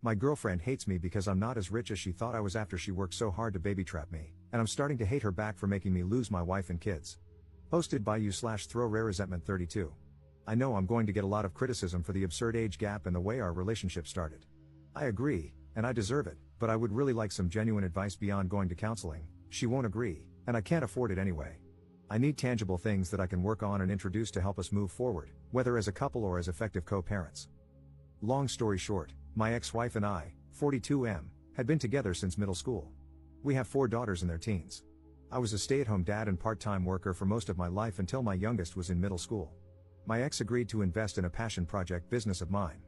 My girlfriend hates me because I'm not as rich as she thought I was after she worked so hard to baby trap me, and I'm starting to hate her back for making me lose my wife and kids. Posted by you/throwrareresentment32. I know I'm going to get a lot of criticism for the absurd age gap and the way our relationship started. I agree, and I deserve it, but I would really like some genuine advice beyond going to counseling. She won't agree, and I can't afford it anyway. I need tangible things that I can work on and introduce to help us move forward, whether as a couple or as effective co-parents. Long story short, my ex-wife and I, 42M, had been together since middle school. We have 4 daughters in their teens. I was a stay-at-home dad and part-time worker for most of my life until my youngest was in middle school. My ex agreed to invest in a passion project business of mine.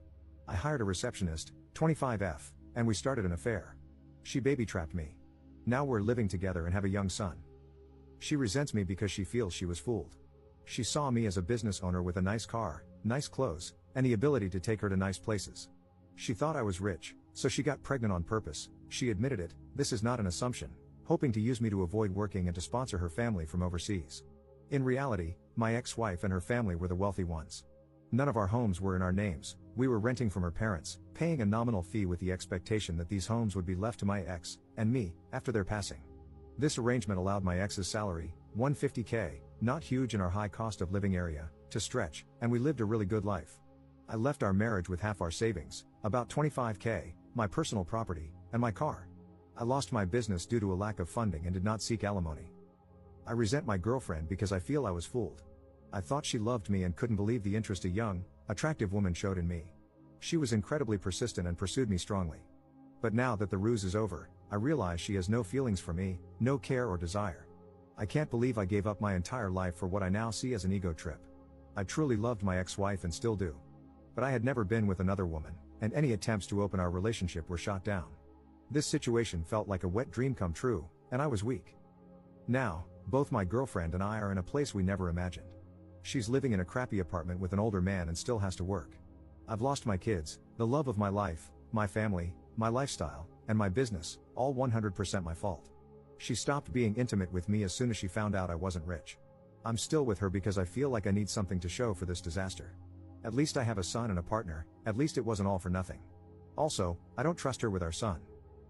I hired a receptionist, 25F, and we started an affair. She baby-trapped me. Now we're living together and have a young son. She resents me because she feels she was fooled. She saw me as a business owner with a nice car, nice clothes, and the ability to take her to nice places. She thought I was rich, so she got pregnant on purpose. She admitted it, this is not an assumption, hoping to use me to avoid working and to sponsor her family from overseas. In reality, my ex-wife and her family were the wealthy ones. None of our homes were in our names, we were renting from her parents, paying a nominal fee with the expectation that these homes would be left to my ex, and me, after their passing. This arrangement allowed my ex's salary, $150K, not huge in our high cost of living area, to stretch, and we lived a really good life. I left our marriage with half our savings, about $25K, my personal property, and my car. I lost my business due to a lack of funding and did not seek alimony. I resent my girlfriend because I feel I was fooled. I thought she loved me and couldn't believe the interest a young, attractive woman showed in me. She was incredibly persistent and pursued me strongly. But now that the ruse is over, I realize she has no feelings for me, no care or desire. I can't believe I gave up my entire life for what I now see as an ego trip. I truly loved my ex-wife and still do. But I had never been with another woman, and any attempts to open our relationship were shot down. This situation felt like a wet dream come true, and I was weak. Now, both my girlfriend and I are in a place we never imagined. She's living in a crappy apartment with an older man and still has to work. I've lost my kids, the love of my life, my family, my lifestyle, and my business, all 100% my fault. She stopped being intimate with me as soon as she found out I wasn't rich. I'm still with her because I feel like I need something to show for this disaster. At least I have a son and a partner, at least it wasn't all for nothing. Also, I don't trust her with our son.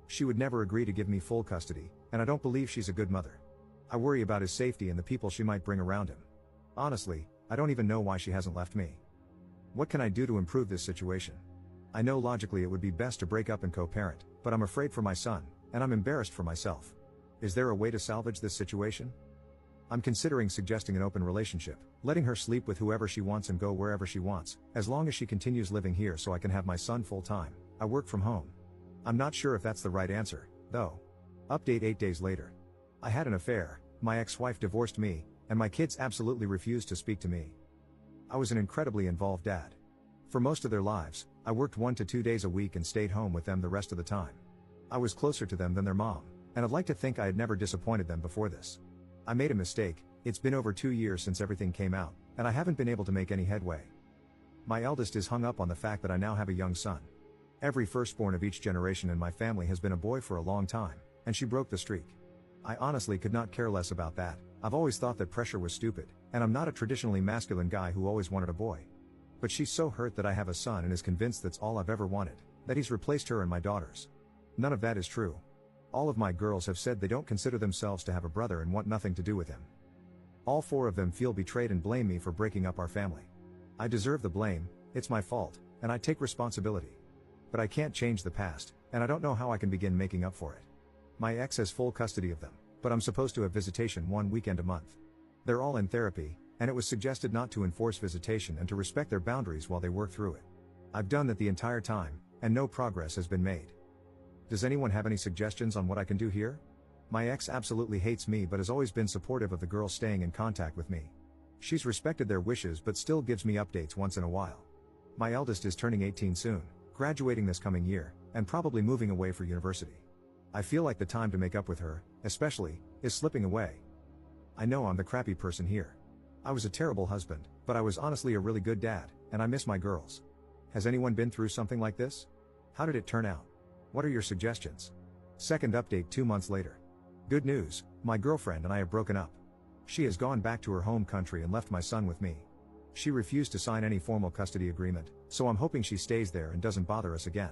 She would never agree to give me full custody, and I don't believe she's a good mother. I worry about his safety and the people she might bring around him. Honestly, I don't even know why she hasn't left me. What can I do to improve this situation? I know logically it would be best to break up and co-parent, but I'm afraid for my son, and I'm embarrassed for myself. Is there a way to salvage this situation? I'm considering suggesting an open relationship, letting her sleep with whoever she wants and go wherever she wants, as long as she continues living here so I can have my son full time. I work from home. I'm not sure if that's the right answer, though. Update 8 days later. I had an affair, my ex-wife divorced me, and my kids absolutely refused to speak to me. I was an incredibly involved dad. For most of their lives, I worked 1 to 2 days a week and stayed home with them the rest of the time. I was closer to them than their mom, and I'd like to think I had never disappointed them before this. I made a mistake, it's been over 2 years since everything came out, and I haven't been able to make any headway. My eldest is hung up on the fact that I now have a young son. Every firstborn of each generation in my family has been a boy for a long time, and she broke the streak. I honestly could not care less about that. I've always thought that pressure was stupid, and I'm not a traditionally masculine guy who always wanted a boy. But she's so hurt that I have a son and is convinced that's all I've ever wanted, that he's replaced her and my daughters. None of that is true. All of my girls have said they don't consider themselves to have a brother and want nothing to do with him. All 4 of them feel betrayed and blame me for breaking up our family. I deserve the blame, it's my fault, and I take responsibility. But I can't change the past, and I don't know how I can begin making up for it. My ex has full custody of them, but I'm supposed to have visitation 1 weekend a month. They're all in therapy, and it was suggested not to enforce visitation and to respect their boundaries while they work through it. I've done that the entire time, and no progress has been made. Does anyone have any suggestions on what I can do here? My ex absolutely hates me but has always been supportive of the girls staying in contact with me. She's respected their wishes but still gives me updates once in a while. My eldest is turning 18 soon, graduating this coming year, and probably moving away for university. I feel like the time to make up with her, especially, is slipping away. I know I'm the crappy person here. I was a terrible husband, but I was honestly a really good dad, and I miss my girls. Has anyone been through something like this? How did it turn out? What are your suggestions? Second update 2 months later. Good news, my girlfriend and I have broken up. She has gone back to her home country and left my son with me. She refused to sign any formal custody agreement, so I'm hoping she stays there and doesn't bother us again.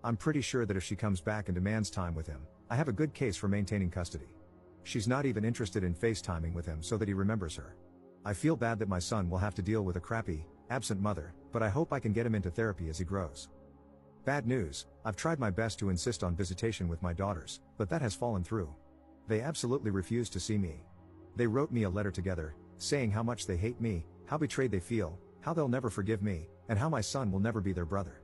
I'm pretty sure that if she comes back and demands time with him, I have a good case for maintaining custody. She's not even interested in FaceTiming with him so that he remembers her. I feel bad that my son will have to deal with a crappy, absent mother, but I hope I can get him into therapy as he grows. Bad news, I've tried my best to insist on visitation with my daughters, but that has fallen through. They absolutely refuse to see me. They wrote me a letter together, saying how much they hate me, how betrayed they feel, how they'll never forgive me, and how my son will never be their brother.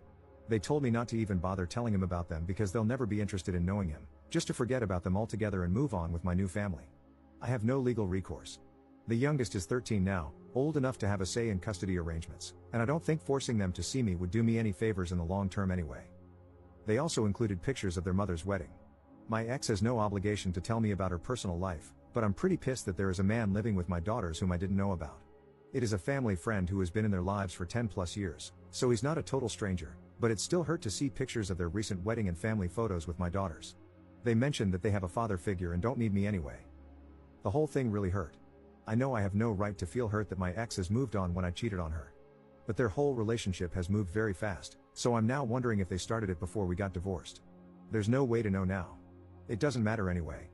They told me not to even bother telling him about them because they'll never be interested in knowing him, just to forget about them altogether and move on with my new family. I have no legal recourse. The youngest is 13 now, old enough to have a say in custody arrangements, and I don't think forcing them to see me would do me any favors in the long term anyway. They also included pictures of their mother's wedding. My ex has no obligation to tell me about her personal life, but I'm pretty pissed that there is a man living with my daughters whom I didn't know about. It is a family friend who has been in their lives for 10 plus years, so he's not a total stranger, but it still hurt to see pictures of their recent wedding and family photos with my daughters. They mentioned that they have a father figure and don't need me anyway. The whole thing really hurt. I know I have no right to feel hurt that my ex has moved on when I cheated on her. But their whole relationship has moved very fast, so I'm now wondering if they started it before we got divorced. There's no way to know now. It doesn't matter anyway.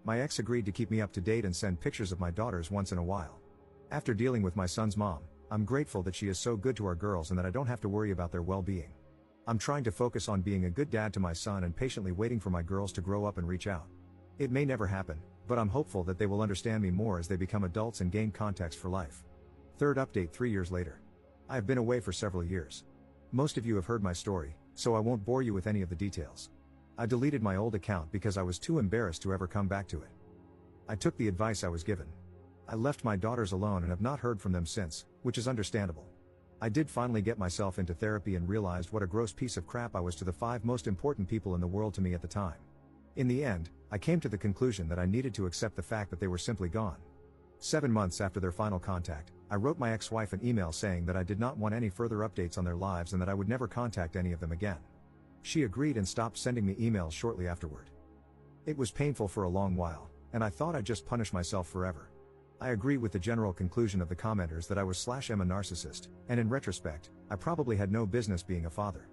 My ex agreed to keep me up to date and send pictures of my daughters once in a while. After dealing with my son's mom, I'm grateful that she is so good to our girls and that I don't have to worry about their well-being. I'm trying to focus on being a good dad to my son and patiently waiting for my girls to grow up and reach out. It may never happen, but I'm hopeful that they will understand me more as they become adults and gain context for life. Third update 3 years later. I have been away for several years. Most of you have heard my story, so I won't bore you with any of the details. I deleted my old account because I was too embarrassed to ever come back to it. I took the advice I was given. I left my daughters alone and have not heard from them since, which is understandable. I did finally get myself into therapy and realized what a gross piece of crap I was to the 5 most important people in the world to me at the time. In the end, I came to the conclusion that I needed to accept the fact that they were simply gone. 7 months after their final contact, I wrote my ex-wife an email saying that I did not want any further updates on their lives and that I would never contact any of them again. She agreed and stopped sending me emails shortly afterward. It was painful for a long while, and I thought I'd just punish myself forever. I agree with the general conclusion of the commenters that I was/am a narcissist, and in retrospect, I probably had no business being a father.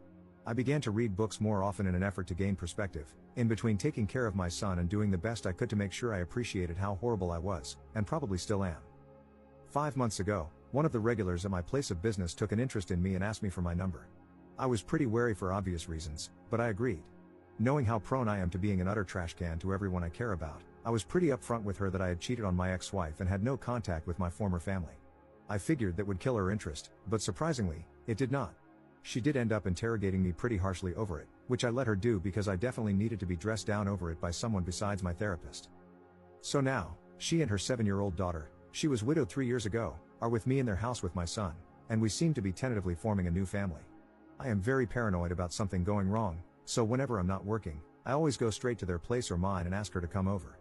I began to read books more often in an effort to gain perspective, in between taking care of my son and doing the best I could to make sure I appreciated how horrible I was, and probably still am. 5 months ago, one of the regulars at my place of business took an interest in me and asked me for my number. I was pretty wary for obvious reasons, but I agreed. Knowing how prone I am to being an utter trash can to everyone I care about, I was pretty upfront with her that I had cheated on my ex-wife and had no contact with my former family. I figured that would kill her interest, but surprisingly, it did not. She did end up interrogating me pretty harshly over it, which I let her do because I definitely needed to be dressed down over it by someone besides my therapist. So now, she and her 7-year-old daughter, she was widowed 3 years ago, are with me in their house with my son, and we seem to be tentatively forming a new family. I am very paranoid about something going wrong, so whenever I'm not working, I always go straight to their place or mine and ask her to come over.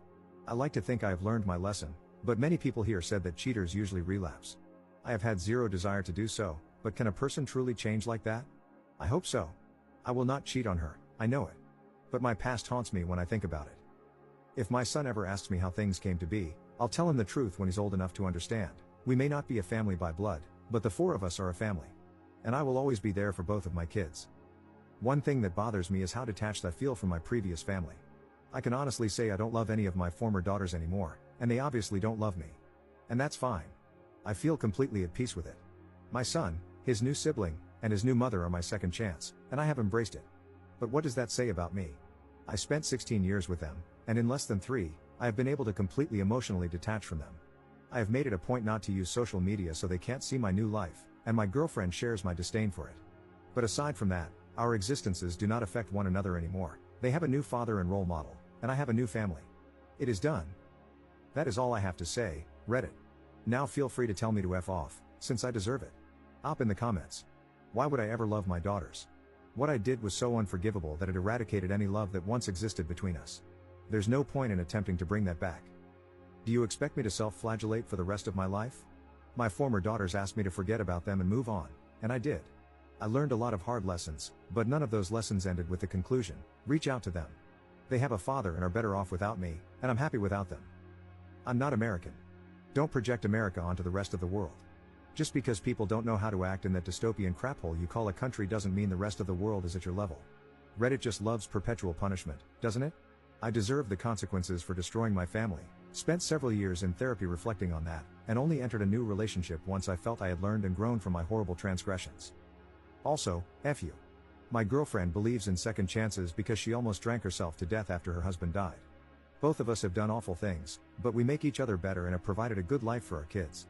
I like to think I have learned my lesson, but many people here said that cheaters usually relapse. I have had zero desire to do so, but can a person truly change like that? I hope so. I will not cheat on her, I know it. But my past haunts me when I think about it. If my son ever asks me how things came to be, I'll tell him the truth when he's old enough to understand. We may not be a family by blood, but the 4 of us are a family. And I will always be there for both of my kids. One thing that bothers me is how detached I feel from my previous family. I can honestly say I don't love any of my former daughters anymore, and they obviously don't love me. And that's fine. I feel completely at peace with it. My son, his new sibling, and his new mother are my second chance, and I have embraced it. But what does that say about me? I spent 16 years with them, and in less than 3, I have been able to completely emotionally detach from them. I have made it a point not to use social media so they can't see my new life, and my girlfriend shares my disdain for it. But aside from that, our existences do not affect one another anymore. They have a new father and role model, and I have a new family. It is done. That is all I have to say, Reddit. Now feel free to tell me to F off, since I deserve it. Op in the comments. Why would I ever love my daughters? What I did was so unforgivable that it eradicated any love that once existed between us. There's no point in attempting to bring that back. Do you expect me to self-flagellate for the rest of my life? My former daughters asked me to forget about them and move on, and I did. I learned a lot of hard lessons, but none of those lessons ended with the conclusion, reach out to them. They have a father and are better off without me, and I'm happy without them. I'm not American. Don't project America onto the rest of the world. Just because people don't know how to act in that dystopian craphole you call a country doesn't mean the rest of the world is at your level. Reddit just loves perpetual punishment, doesn't it? I deserve the consequences for destroying my family. Spent several years in therapy reflecting on that, and only entered a new relationship once I felt I had learned and grown from my horrible transgressions. Also, F you. My girlfriend believes in second chances because she almost drank herself to death after her husband died. Both of us have done awful things, but we make each other better and have provided a good life for our kids.